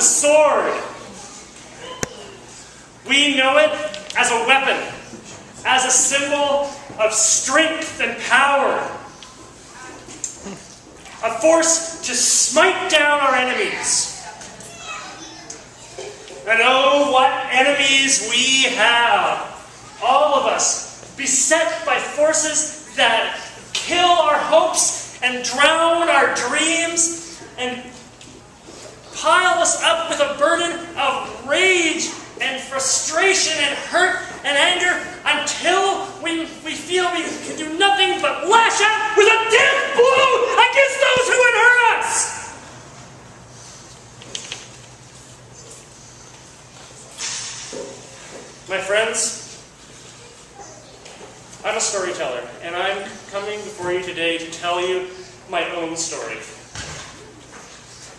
the sword. We know it as a weapon, as a symbol of strength and power. A force to smite down our enemies. And oh, what enemies we have. All of us, beset by forces that kill our hopes and drown our dreams and pile us up with a burden of rage and frustration and hurt and anger until we feel we can do nothing but lash out with a death blow against those who would hurt us. My friends, I'm a storyteller, and I'm coming before you today to tell you my own story.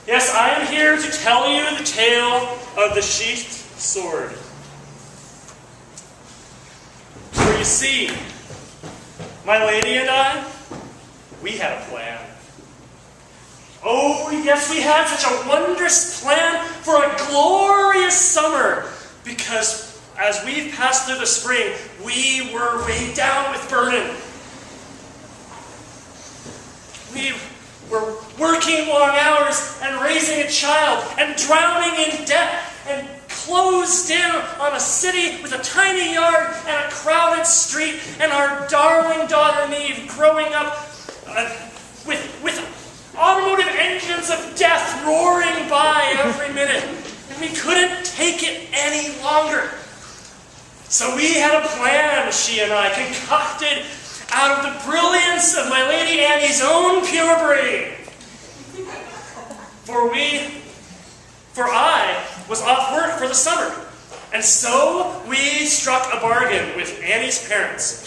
Yes, I am here to tell you the tale of the sheathed sword. For you see, my lady and I, we had a plan. Oh, yes, we had such a wondrous plan for a glorious summer, because as we passed through the spring, we were weighed down with burden. We were working long hours and raising a child and drowning in debt and closed in on a city with a tiny yard and a crowded street and our darling daughter Neve growing up with automotive engines of death roaring by every minute. And we couldn't take it any longer. So we had a plan, she and I, concocted out of the brilliance of my Lady Annie's own pure brain. For I was off work for the summer, and so we struck a bargain with Annie's parents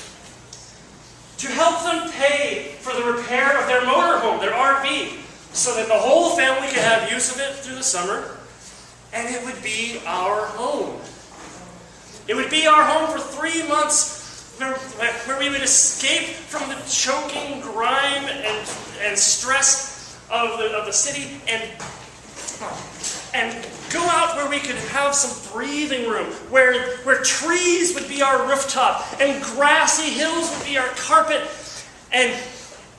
to help them pay for the repair of their motorhome, their RV, so that the whole family could have use of it through the summer, and it would be our home. It would be our home for 3 months where we would escape from the choking grime and stress of the city and go out where we could have some breathing room, where trees would be our rooftop and grassy hills would be our carpet, and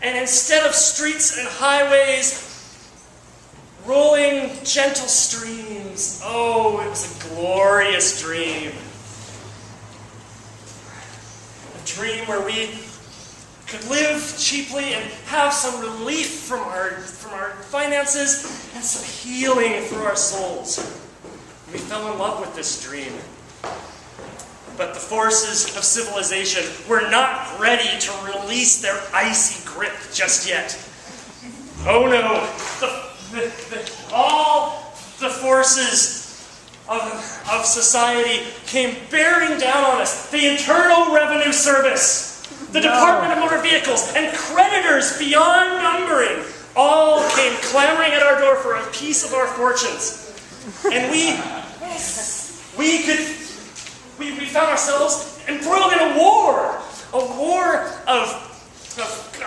instead of streets and highways, rolling gentle streams. Oh, it was a glorious dream. Dream where we could live cheaply and have some relief from our finances and some healing for our souls. We fell in love with this dream. But the forces of civilization were not ready to release their icy grip just yet. Oh no, all the forces of society came bearing down on us. The Internal Revenue Service, the Department of Motor Vehicles, and creditors beyond numbering all came clamoring at our door for a piece of our fortunes. And we found ourselves embroiled in a war of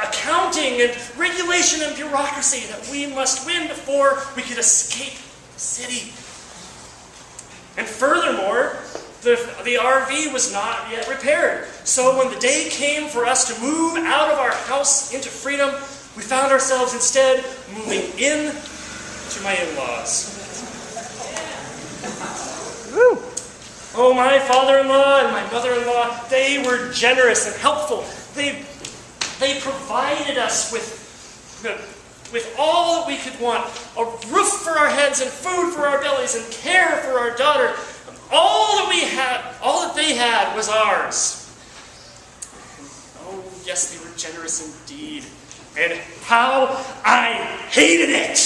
accounting and regulation and bureaucracy that we must win before we could escape the city. And furthermore, the RV was not yet repaired. So when the day came for us to move out of our house into freedom, we found ourselves instead moving in to my in-laws. Woo. Oh, my father-in-law and my mother-in-law, they were generous and helpful. They provided us with all that we could want, a roof for our heads and food for our bellies and care for our daughter. All that they had was ours. Oh, yes, they were generous indeed. And how I hated it!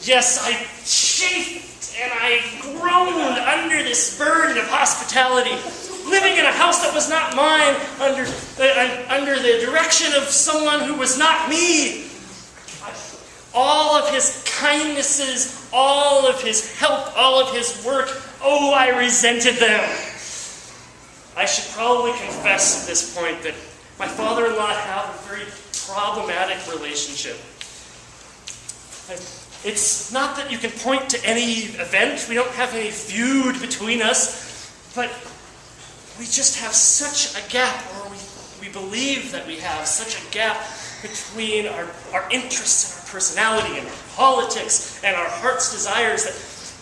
Yes, I chafed and I groaned under this burden of hospitality, living in a house that was not mine, under the direction of someone who was not me. All of his kindnesses, all of his help, all of his work, oh, I resented them. I should probably confess at this point that my father-in-law had a very problematic relationship. It's not that you can point to any event. We don't have any feud between us, but we just have such a gap, or we believe that we have such a gap between our interests and our personality and our politics and our heart's desires that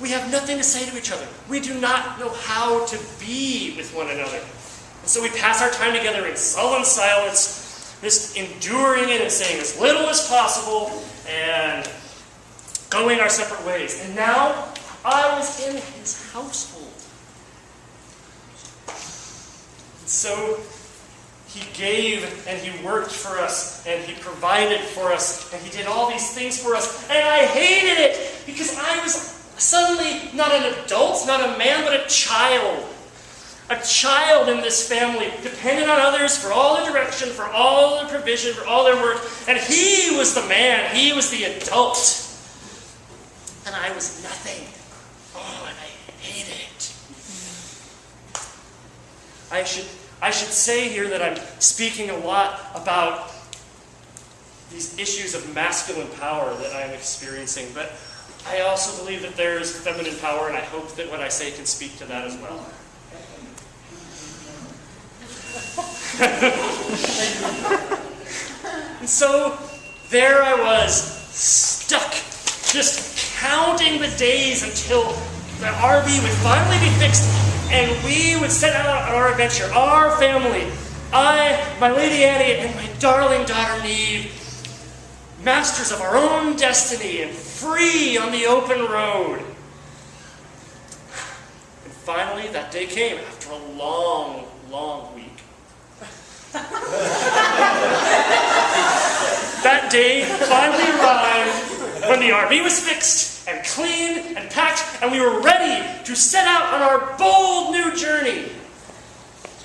we have nothing to say to each other. We do not know how to be with one another. And so we pass our time together in sullen silence, just enduring it and saying as little as possible and going our separate ways. And now I was in his household. And so he gave and he worked for us and he provided for us and he did all these things for us. And I hated it because I was suddenly not an adult, not a man, but a child. A child in this family, dependent on others for all their direction, for all their provision, for all their work. And he was the man, he was the adult. And I was nothing. Oh, and I hated it. I should say here that I'm speaking a lot about these issues of masculine power that I'm experiencing, but I also believe that there's feminine power, and I hope that what I say can speak to that as well. And so there I was, stuck, just counting the days until the RV would finally be fixed and we would set out on our adventure, our family, I, my Lady Annie, and my darling daughter Neve, masters of our own destiny and free on the open road. And finally that day came after a long, long week. That day finally arrived when the RV was fixed and clean and packed and we were ready to set out on our bold new journey.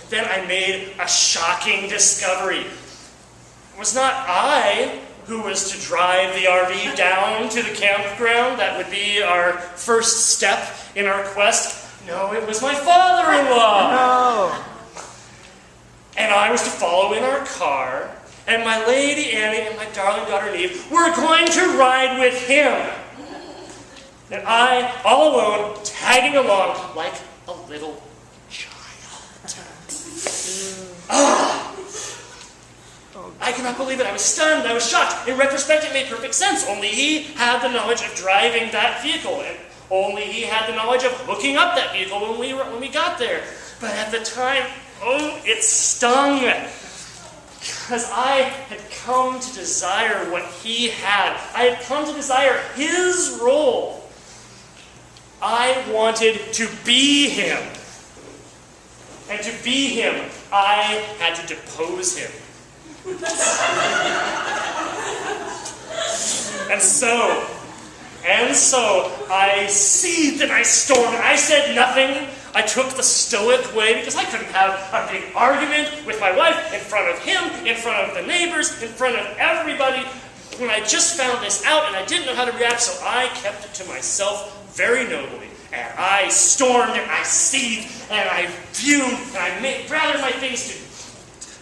Then I made a shocking discovery. It was not I who was to drive the RV down to the campground. That would be our first step in our quest. No, it was my father-in-law. No. And I was to follow in our car, and my Lady Annie and my darling daughter Neve were going to ride with him. And I, all alone, tagging along like a little child. I cannot believe it. I was stunned. I was shocked. In retrospect, it made perfect sense. Only he had the knowledge of driving that vehicle, and only he had the knowledge of hooking up that vehicle when we got there. But at the time, oh, it stung. Because I had come to desire what he had. I had come to desire his role. I wanted to be him. And to be him, I had to depose him. And so, I seethed and I stormed. I said nothing. I took the stoic way because I couldn't have a big argument with my wife in front of him, in front of the neighbors, in front of everybody. When I just found this out and I didn't know how to react, so I kept it to myself very nobly. And I stormed and I seethed and I fumed and I gathered my things to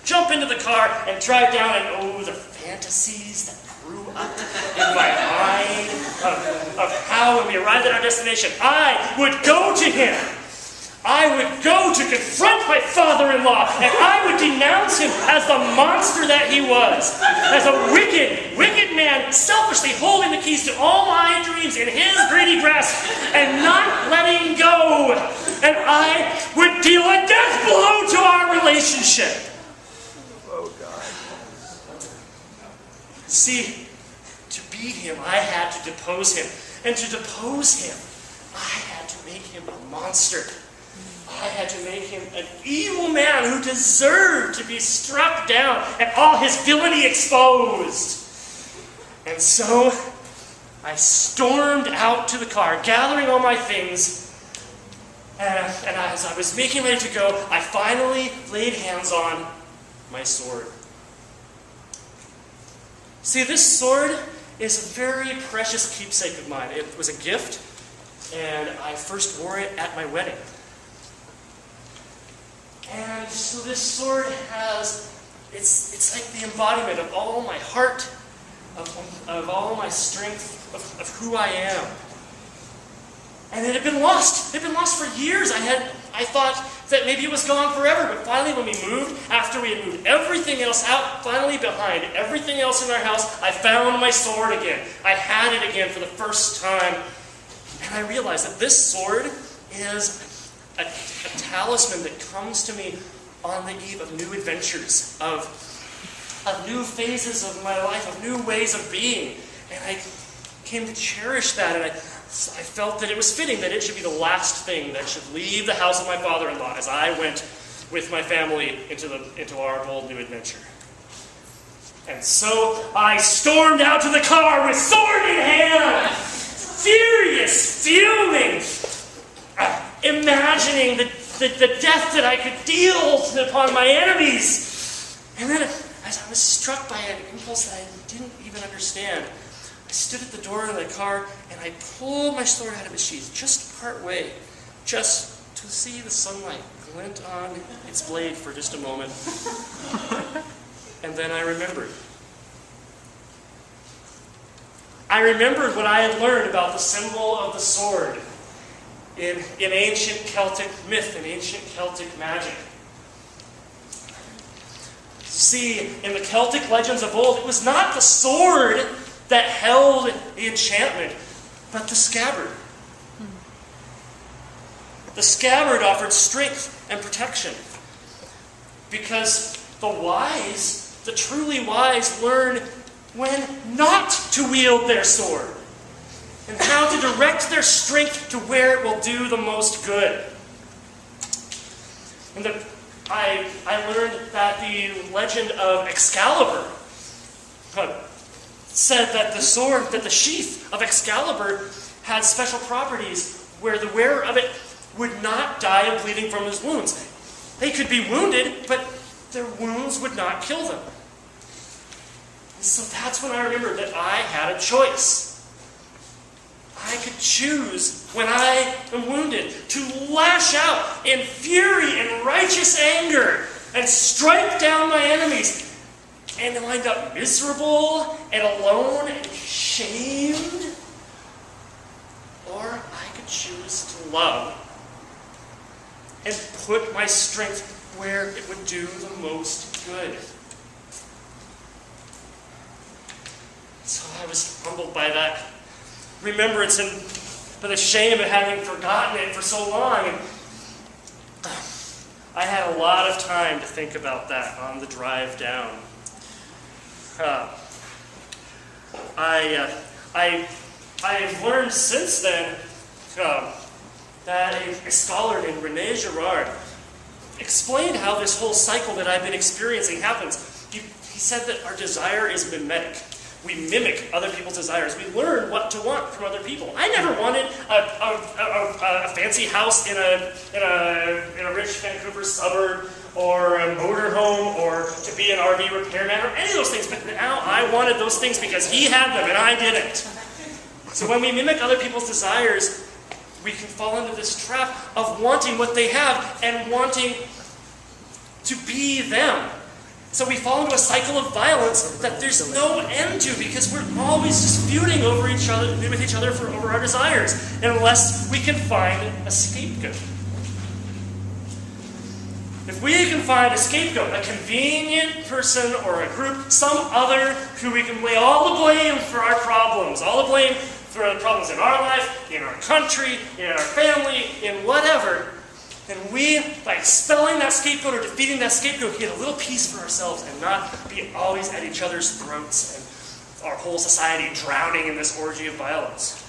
jump into the car and drive down, and oh, the fantasies that grew up in my mind of how when we arrived at our destination, I would go to him. I would go to confront my father-in-law, and I would denounce him as the monster that he was, as a wicked, wicked man, selfishly holding the keys to all my dreams in his greedy grasp and not letting go. And I would deal a death blow to our relationship. Oh, God. See, to beat him, I had to depose him. And to depose him, I had to make him a monster. I had to make him an evil man who deserved to be struck down and all his villainy exposed. And so, I stormed out to the car, gathering all my things, and as I was making ready to go, I finally laid hands on my sword. See, this sword is a very precious keepsake of mine. It was a gift, and I first wore it at my wedding. And so this sword has, it's like the embodiment of all my heart, of all my strength, of who I am. And it had been lost. It had been lost for years. I thought that maybe it was gone forever, but finally when we moved, after we had moved everything else out, finally behind everything else in our house, I found my sword again. I had it again for the first time. And I realized that this sword is a talisman that comes to me on the eve of new adventures, of new phases of my life, of new ways of being. And I came to cherish that, and I felt that it was fitting that it should be the last thing that should leave the house of my father-in-law as I went with my family into our bold new adventure. And so I stormed out to the car with sword in hand, furious, fuming, imagining the death that I could deal upon my enemies. And then as I was struck by an impulse that I didn't even understand, I stood at the door of the car and I pulled my sword out of its sheath just part way, just to see the sunlight glint on its blade for just a moment. And then I remembered. I remembered what I had learned about the symbol of the sword in ancient Celtic myth and ancient Celtic magic. See, in the Celtic legends of old, it was not the sword that held the enchantment, but the scabbard. The scabbard offered strength and protection. Because the wise, the truly wise, learn when not to wield their sword, and how to direct their strength to where it will do the most good. And I learned that the legend of Excalibur said that the sheath of Excalibur had special properties where the wearer of it would not die of bleeding from his wounds. They could be wounded, but their wounds would not kill them. And so that's when I remembered that I had a choice. I could choose, when I am wounded, to lash out in fury and righteous anger and strike down my enemies and wind up miserable and alone and shamed. Or I could choose to love and put my strength where it would do the most good. So I was humbled by that remembrance and by the shame of having forgotten it for so long. And I had a lot of time to think about that on the drive down. I've learned since then that a scholar named René Girard explained how this whole cycle that I've been experiencing happens. He said that our desire is mimetic. We mimic other people's desires. We learn what to want from other people. I never wanted a fancy house in a rich Vancouver suburb, or a motorhome, or to be an RV repairman, or any of those things. But now I wanted those things because he had them and I didn't. So when we mimic other people's desires, we can fall into this trap of wanting what they have and wanting to be them. So we fall into a cycle of violence that there's no end to, because we're always just feuding with each other over our desires, unless we can find a scapegoat. If we can find a scapegoat, a convenient person or a group, some other who we can lay all the blame for our problems, all the blame for the problems in our life, in our country, in our family, in whatever, then we, by expelling that scapegoat or defeating that scapegoat, get a little peace for ourselves and not be always at each other's throats and our whole society drowning in this orgy of violence.